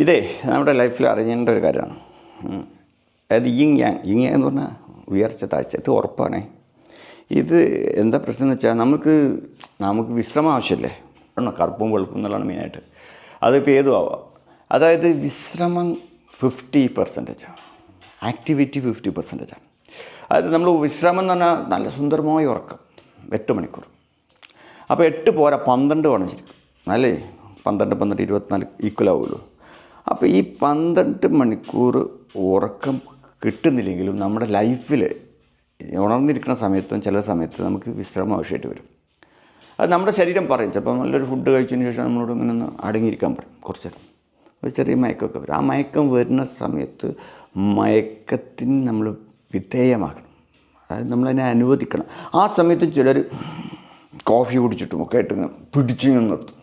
ഇതേ നമ്മുടെ ലൈഫിൽ അറിയേണ്ട ഒരു കാര്യമാണ്. അതായത് യിങ് യാങ് എന്ന് പറഞ്ഞാൽ ഉയർച്ച താഴ്ച, ഇത് ഉറപ്പാണേ. ഇത് എന്താ പ്രശ്നം എന്ന് വെച്ചാൽ നമുക്ക് വിശ്രമം ആവശ്യമല്ലേ. കറുപ്പും വെളുപ്പും എന്നുള്ളതാണ് മെയിനായിട്ട്. അതിപ്പോൾ ഏതും ആവാം. അതായത് വിശ്രമം 50%, ആക്ടിവിറ്റി 50%. അതായത് നമ്മൾ വിശ്രമം എന്ന് പറഞ്ഞാൽ നല്ല സുന്ദരമായ ഉറക്കം 8 മണിക്കൂർ. അപ്പോൾ 8 പോരാ, 12 വേണം ശരിക്കും. അല്ലേ, 12 24 ഈക്വൽ ആവുമല്ലോ. അപ്പോൾ ഈ 12 മണിക്കൂർ ഉറക്കം കിട്ടുന്നില്ലെങ്കിലും നമ്മുടെ ലൈഫിൽ ഉണർന്നിരിക്കുന്ന സമയത്തും ചില സമയത്ത് നമുക്ക് വിശ്രമം ആവശ്യമായിട്ട് വരും. അത് നമ്മുടെ ശരീരം പറയും. ചിലപ്പോൾ നല്ലൊരു ഫുഡ് കഴിച്ചതിന് ശേഷം നമ്മളോട് ഇങ്ങനെ ഒന്ന് അടങ്ങിയിരിക്കാൻ പറയും കുറച്ച് നേരം. ഒരു ചെറിയ മയക്കമൊക്കെ വരും. ആ മയക്കം വരുന്ന സമയത്ത് മയക്കത്തിന് നമ്മൾ വിധേയമാക്കണം. അതായത് നമ്മളതിനെ അനുവദിക്കണം. ആ സമയത്ത് ചിലർ കോഫി കുടിച്ചിട്ടും ഒക്കെ ആയിട്ട് ഇങ്ങനെ പിടിച്ചിങ്ങനെ നിർത്തും.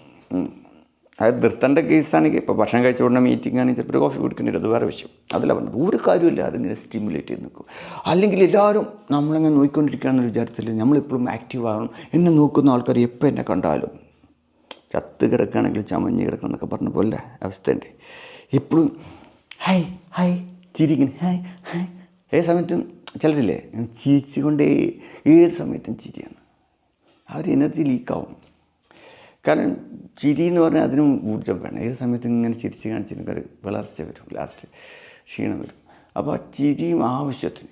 അതായത് നിർത്തേണ്ട കേസാണെങ്കിൽ ഇപ്പോൾ ഭക്ഷണം കഴിച്ച ഉടനെ മീറ്റിംഗ് ആണെങ്കിൽ ചിലപ്പോൾ കോഫി കുടിക്കേണ്ടി വരും, അത് വേറെ വിഷയം. അതല്ല പറഞ്ഞത്. ഒരു കാര്യമില്ല, അതിങ്ങനെ സ്റ്റിമുലേറ്റ് ചെയ്ത് നിൽക്കും. അല്ലെങ്കിൽ എല്ലാവരും നമ്മളിങ്ങനെ നോക്കിക്കൊണ്ടിരിക്കുകയാണെന്ന് വിചാരത്തിൽ നമ്മളെപ്പോഴും ആക്റ്റീവ് ആകണം. എന്നെ നോക്കുന്ന ആൾക്കാർ എപ്പോൾ എന്നെ കണ്ടാലും ചത്ത് കിടക്കുകയാണെങ്കിൽ ചമഞ്ഞ് കിടക്കണം എന്നൊക്കെ പറഞ്ഞ പോലെ അവസ്ഥയുണ്ട്. എപ്പോഴും ഹൈ ഹൈ ചിരിക്കുന്നു, ഹൈ ഹൈ. ഏത് സമയത്തും ചിലരില്ലേ ചിരിച്ചുകൊണ്ടേ, ഏത് സമയത്തും ചിരിയാണ്. അവർ എനർജി ലീക്കാവും. കാരണം ചിരി എന്ന് പറഞ്ഞാൽ അതിനും ഊർജ്ജം വേണം. ഏത് സമയത്തും ഇങ്ങനെ ചിരിച്ച് കാണിച്ചിട്ട് വളർച്ച വരും, ലാസ്റ്റ് ക്ഷീണം വരും. അപ്പോൾ ആ ചിരിയും ആവശ്യത്തിന്.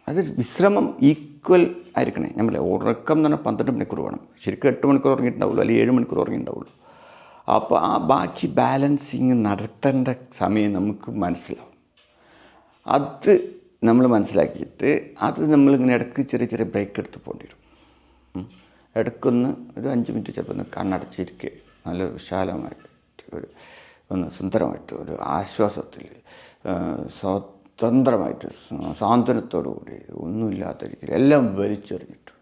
അത് വിശ്രമം ഈക്വൽ ആയിരിക്കണേ. നമ്മളെ ഉറക്കം എന്ന് പറഞ്ഞാൽ 12 മണിക്കൂർ വേണം. ശരിക്കും 8 മണിക്കൂർ ഉറങ്ങിയിട്ടുണ്ടാവുള്ളൂ, അല്ലെങ്കിൽ 7 മണിക്കൂർ ഉറങ്ങിയിട്ടുണ്ടാവുള്ളൂ. അപ്പോൾ ആ ബാക്കി ബാലൻസിങ് നടത്തേണ്ട സമയം നമുക്ക് മനസ്സിലാവും. അത് നമ്മൾ മനസ്സിലാക്കിയിട്ട് അത് നമ്മളിങ്ങനെ ഇടയ്ക്ക് ചെറിയ ചെറിയ ബ്രേക്ക് എടുത്ത് പോകേണ്ടി വരും. ഇടയ്ക്കൊന്ന് ഒരു 5 മിനിറ്റ് ചിലപ്പോൾ ഒന്ന് കണ്ണടച്ചിരിക്കുക, നല്ല വിശാലമായിട്ട് ഒന്ന് സുന്ദരമായിട്ട് ഒരു ആശ്വാസത്തിൽ സ്വതന്ത്രമായിട്ട് സ്വാതന്ത്ര്യത്തോടു കൂടി ഒന്നുമില്ലാത്ത രീതിയിൽ എല്ലാം വലിച്ചെറിഞ്ഞിട്ട്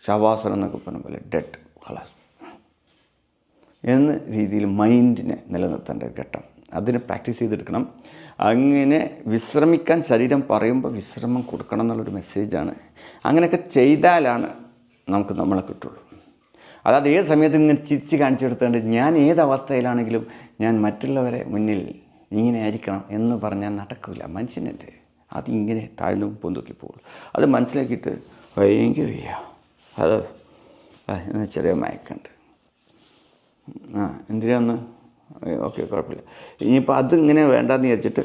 ശവാസനം എന്നൊക്കെ പറഞ്ഞ പോലെ ഡെഡ് ഖലാസ് എന്ന രീതിയിൽ മൈൻഡിനെ നിലനിർത്തേണ്ട ഒരു ഘട്ടം. അതിനെ പ്രാക്ടീസ് ചെയ്തെടുക്കണം. അങ്ങനെ വിശ്രമിക്കാൻ ശരീരം പറയുമ്പോൾ വിശ്രമം കൊടുക്കണം എന്നുള്ളൊരു മെസ്സേജാണ്. അങ്ങനെയൊക്കെ ചെയ്താലാണ് നമുക്ക് നമ്മളെ കിട്ടുള്ളൂ. അല്ലാതെ ഏത് സമയത്തും ഇങ്ങനെ ചിരിച്ച് കാണിച്ചെടുത്തുകൊണ്ട് ഞാൻ ഏത് അവസ്ഥയിലാണെങ്കിലും ഞാൻ മറ്റുള്ളവരെ മുന്നിൽ ഇങ്ങനെ ആയിരിക്കണം എന്ന് പറഞ്ഞാൽ നടക്കില്ല. മനുഷ്യനല്ലേ, അതിങ്ങനെ താഴ്ന്നും പൊന്തൊക്കെ പോകുള്ളൂ. അത് മനസ്സിലാക്കിയിട്ട് ഭയങ്കര വയ്യ, അത് ചെറിയ മയക്കുണ്ട്, എന്തിനാന്ന്, ഓക്കെ കുഴപ്പമില്ല. ഇനിയിപ്പോൾ അതിങ്ങനെ വേണ്ടാന്ന് വിചാരിച്ചിട്ട്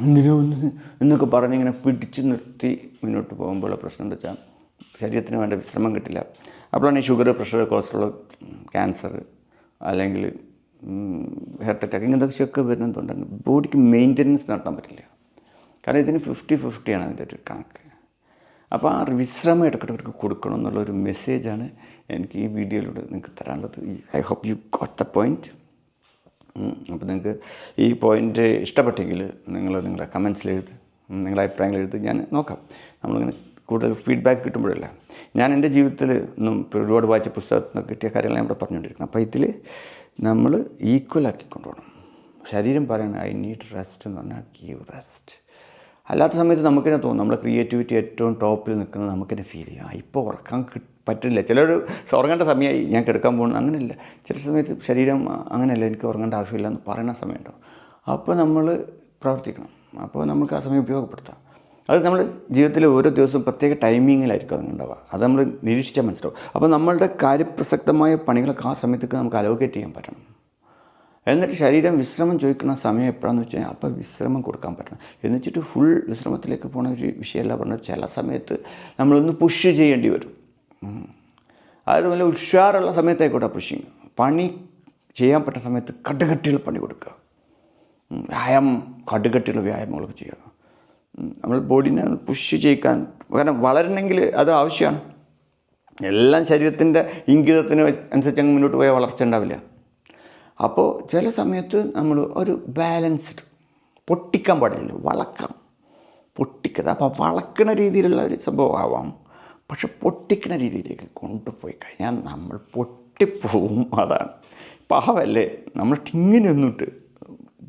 എന്തിനാ ഒന്ന് എന്നൊക്കെ പറഞ്ഞിങ്ങനെ പിടിച്ച് നിർത്തി മുന്നോട്ട് പോകുമ്പോഴുള്ള പ്രശ്നം എന്താ വെച്ചാൽ ശരീരത്തിന് വേണ്ട വിശ്രമം കിട്ടില്ല. അപ്പോഴാണ് ഈ ഷുഗർ, പ്രഷർ, കൊളസ്ട്രോൾ, ക്യാൻസർ അല്ലെങ്കിൽ ഹാർട്ട് അറ്റാക്ക് ഇങ്ങനത്തെയൊക്കെ വരുന്നതുകൊണ്ടാണ് ബോഡിക്ക് മെയിൻ്റനൻസ് നടത്താൻ പറ്റില്ല. കാരണം ഇതിന് 50-50 അതിൻ്റെ ഒരു കണക്ക്. അപ്പോൾ ആ വിശ്രമം ഇടയ്ക്കിടയ്ക്ക് കൊടുക്കണം എന്നുള്ളൊരു മെസ്സേജാണ് എനിക്ക് ഈ വീഡിയോയിലൂടെ നിങ്ങൾക്ക് തരാനുള്ളത്. I hope you got the point. അപ്പോൾ നിങ്ങൾക്ക് ഈ പോയിൻ്റ് ഇഷ്ടപ്പെട്ടെങ്കിൽ നിങ്ങളുടെ കമൻസിൽ എഴുതി, നിങ്ങളുടെ അഭിപ്രായങ്ങൾ എഴുതി, ഞാൻ നോക്കാം. നമ്മളിങ്ങനെ കൂടുതൽ ഫീഡ്ബാക്ക് കിട്ടുമ്പോഴല്ല, ഞാൻ എൻ്റെ ജീവിതത്തിൽ ഒരുപാട് വായിച്ച പുസ്തകത്തിൽ കിട്ടിയ കാര്യങ്ങൾ ഞാൻ ഇവിടെ പറഞ്ഞുകൊണ്ടിരിക്കണം. അപ്പോൾ ഇതിൽ നമ്മൾ ഈക്വലാക്കി കൊണ്ടുപോകണം. ശരീരം പറയണം ഐ നീഡ് റെസ്റ്റ് എന്ന് പറഞ്ഞാൽ ഗീവ് റെസ്റ്റ്. അല്ലാത്ത സമയത്ത് നമുക്കെന്നെ തോന്നും നമ്മുടെ ക്രിയേറ്റിവിറ്റി ഏറ്റവും ടോപ്പിൽ നിൽക്കുന്നത് നമുക്കെന്നെ ഫീൽ ചെയ്യാം. ഇപ്പോൾ ഉറക്കാൻ പറ്റില്ല. ചിലർ ഉറങ്ങേണ്ട സമയമായി ഞാൻ കിടക്കാൻ പോകുന്നു, അങ്ങനെയല്ല. ചില സമയത്ത് ശരീരം അങ്ങനെയല്ല, എനിക്ക് ഉറങ്ങേണ്ട ആവശ്യമില്ല എന്ന് പറയുന്ന സമയമുണ്ടാവും. അപ്പോൾ നമ്മൾ പ്രവർത്തിക്കണം. അപ്പോൾ നമുക്ക് ആ സമയം ഉപയോഗപ്പെടുത്താം. അത് നമ്മൾ ജീവിതത്തിൽ ഓരോ ദിവസവും പ്രത്യേക ടൈമിങ്ങിലായിരിക്കും അതുണ്ടാവുക. അത് നമ്മൾ നിരീക്ഷിച്ചാൽ മനസ്സിലാവും. അപ്പോൾ നമ്മളുടെ കാര്യപ്രസക്തമായ പണികളൊക്കെ ആ സമയത്തേക്ക് നമുക്ക് അലോക്കേറ്റ് ചെയ്യാൻ പറ്റണം. എന്നിട്ട് ശരീരം വിശ്രമം ചോദിക്കുന്ന സമയം എപ്പോഴാണെന്ന് വെച്ച് കഴിഞ്ഞാൽ അപ്പോൾ വിശ്രമം കൊടുക്കാൻ പറ്റണം. എന്നിട്ട് ഫുൾ വിശ്രമത്തിലേക്ക് പോകുന്ന ഒരു വിഷയമല്ല പറഞ്ഞത്. ചില സമയത്ത് നമ്മളൊന്ന് പുഷ് ചെയ്യേണ്ടി വരും. അതായത് നല്ല ഉഷാറുള്ള സമയത്തായിക്കോട്ടെ പുഷിങ്. പണി ചെയ്യാൻ പറ്റുന്ന സമയത്ത് കടുകട്ടിയുള്ള പണി കൊടുക്കുക. വ്യായാമം, കടുകട്ടിയുള്ള വ്യായാമങ്ങളൊക്കെ ചെയ്യുക. നമ്മൾ ബോഡീനെ പുഷ് ചെയ്യിക്കാൻ, കാരണം വളരണമെങ്കിൽ അത് ആവശ്യമാണ്. എല്ലാം ശരീരത്തിൻ്റെ ഇംഗിതത്തിന് അനുസരിച്ച് അങ്ങ് മുന്നോട്ട് പോയാൽ വളർച്ച ഉണ്ടാവില്ല. അപ്പോൾ ചില സമയത്ത് നമ്മൾ ഒരു ബാലൻസ്ഡ്, പൊട്ടിക്കാൻ പാടില്ല, വളക്കാം, പൊട്ടിക്കത്. അപ്പോൾ വളക്കണ രീതിയിലുള്ള ഒരു സംഭവം ആവാം, പക്ഷെ പൊട്ടിക്കണ രീതിയിലേക്ക് കൊണ്ടുപോയി കഴിഞ്ഞാൽ നമ്മൾ പൊട്ടിപ്പോവും. അതാണ് പാവല്ലേ, നമ്മൾ ഇങ്ങനെ ഒന്നിട്ട്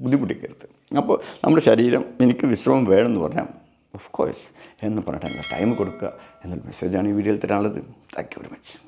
ബുദ്ധിമുട്ടിക്കരുത്. അപ്പോൾ നമ്മുടെ ശരീരം എനിക്ക് വിശ്രമം വേണമെന്ന് പറഞ്ഞാൽ ഓഫ് കോഴ്സ് എന്ന് പറഞ്ഞിട്ട് ടൈം കൊടുക്കുക എന്നൊരു മെസ്സേജാണ് ഈ വീഡിയോയിൽ തരാനുള്ളത്. Thank you very much.